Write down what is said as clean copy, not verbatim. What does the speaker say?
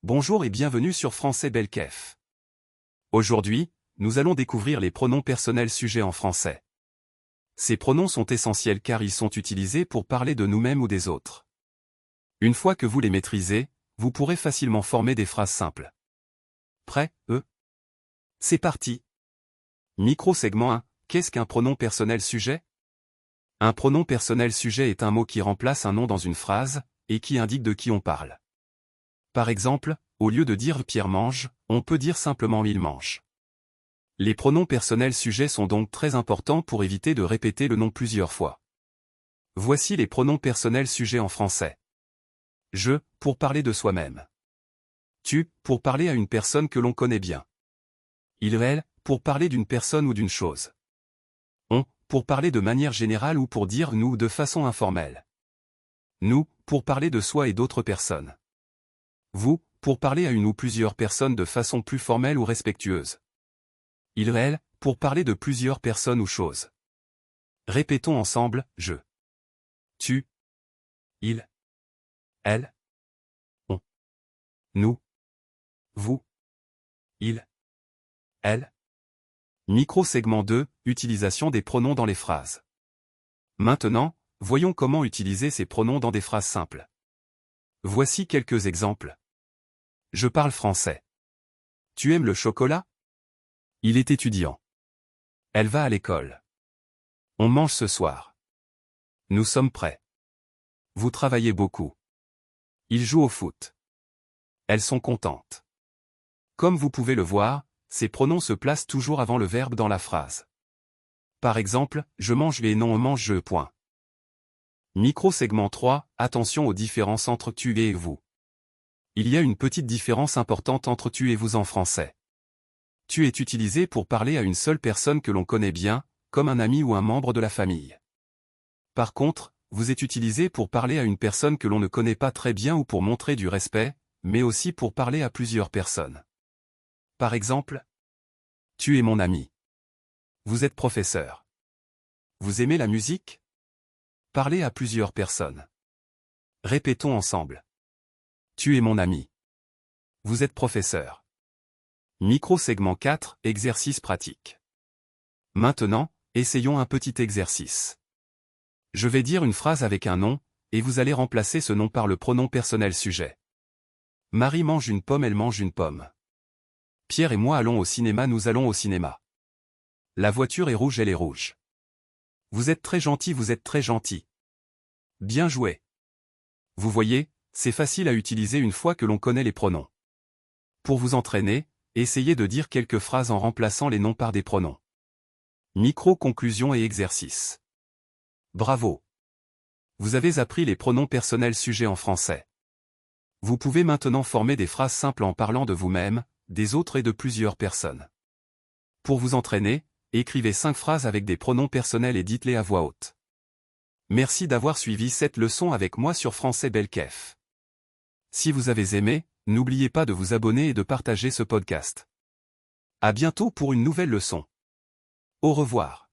Bonjour et bienvenue sur Français Belkef. Aujourd'hui, nous allons découvrir les pronoms personnels sujets en français. Ces pronoms sont essentiels car ils sont utilisés pour parler de nous-mêmes ou des autres. Une fois que vous les maîtrisez, vous pourrez facilement former des phrases simples. Prêt, C'est parti. Micro-segment 1. Qu'est-ce qu'un pronom personnel sujet? Un pronom personnel sujet est un mot qui remplace un nom dans une phrase, et qui indique de qui on parle. Par exemple, au lieu de dire Pierre mange, on peut dire simplement il mange. Les pronoms personnels sujets sont donc très importants pour éviter de répéter le nom plusieurs fois. Voici les pronoms personnels sujets en français. Je, pour parler de soi-même. Tu, pour parler à une personne que l'on connaît bien. Il, elle, pour parler d'une personne ou d'une chose. On, pour parler de manière générale ou pour dire nous de façon informelle. Nous, pour parler de soi et d'autres personnes. Vous, pour parler à une ou plusieurs personnes de façon plus formelle ou respectueuse. Il, elle, pour parler de plusieurs personnes ou choses. Répétons ensemble, je. Tu. Il. Elle. On. Nous. Vous. Il. Elle. Micro-segment 2, utilisation des pronoms dans les phrases. Maintenant, voyons comment utiliser ces pronoms dans des phrases simples. Voici quelques exemples. Je parle français. Tu aimes le chocolat? Il est étudiant. Elle va à l'école. On mange ce soir. Nous sommes prêts. Vous travaillez beaucoup. Ils jouent au foot. Elles sont contentes. Comme vous pouvez le voir, ces pronoms se placent toujours avant le verbe dans la phrase. Par exemple, je mange et non on mange je. Micro-segment 3, attention aux différences entre tu et vous. Il y a une petite différence importante entre tu et vous en français. Tu est utilisé pour parler à une seule personne que l'on connaît bien, comme un ami ou un membre de la famille. Par contre, vous est utilisé pour parler à une personne que l'on ne connaît pas très bien ou pour montrer du respect, mais aussi pour parler à plusieurs personnes. Par exemple, tu es mon ami. Vous êtes professeur. Vous aimez la musique? Parlez à plusieurs personnes. Répétons ensemble. Tu es mon ami. Vous êtes professeur. Micro-segment 4, exercice pratique. Maintenant, essayons un petit exercice. Je vais dire une phrase avec un nom, et vous allez remplacer ce nom par le pronom personnel sujet. Marie mange une pomme, elle mange une pomme. Pierre et moi allons au cinéma, nous allons au cinéma. La voiture est rouge, elle est rouge. Vous êtes très gentil, vous êtes très gentil. Bien joué. Vous voyez, c'est facile à utiliser une fois que l'on connaît les pronoms. Pour vous entraîner, essayez de dire quelques phrases en remplaçant les noms par des pronoms. Micro-conclusion et exercice. Bravo! Vous avez appris les pronoms personnels sujets en français. Vous pouvez maintenant former des phrases simples en parlant de vous-même, des autres et de plusieurs personnes. Pour vous entraîner, écrivez 5 phrases avec des pronoms personnels et dites-les à voix haute. Merci d'avoir suivi cette leçon avec moi sur Français Belkef. Si vous avez aimé, n'oubliez pas de vous abonner et de partager ce podcast. À bientôt pour une nouvelle leçon. Au revoir.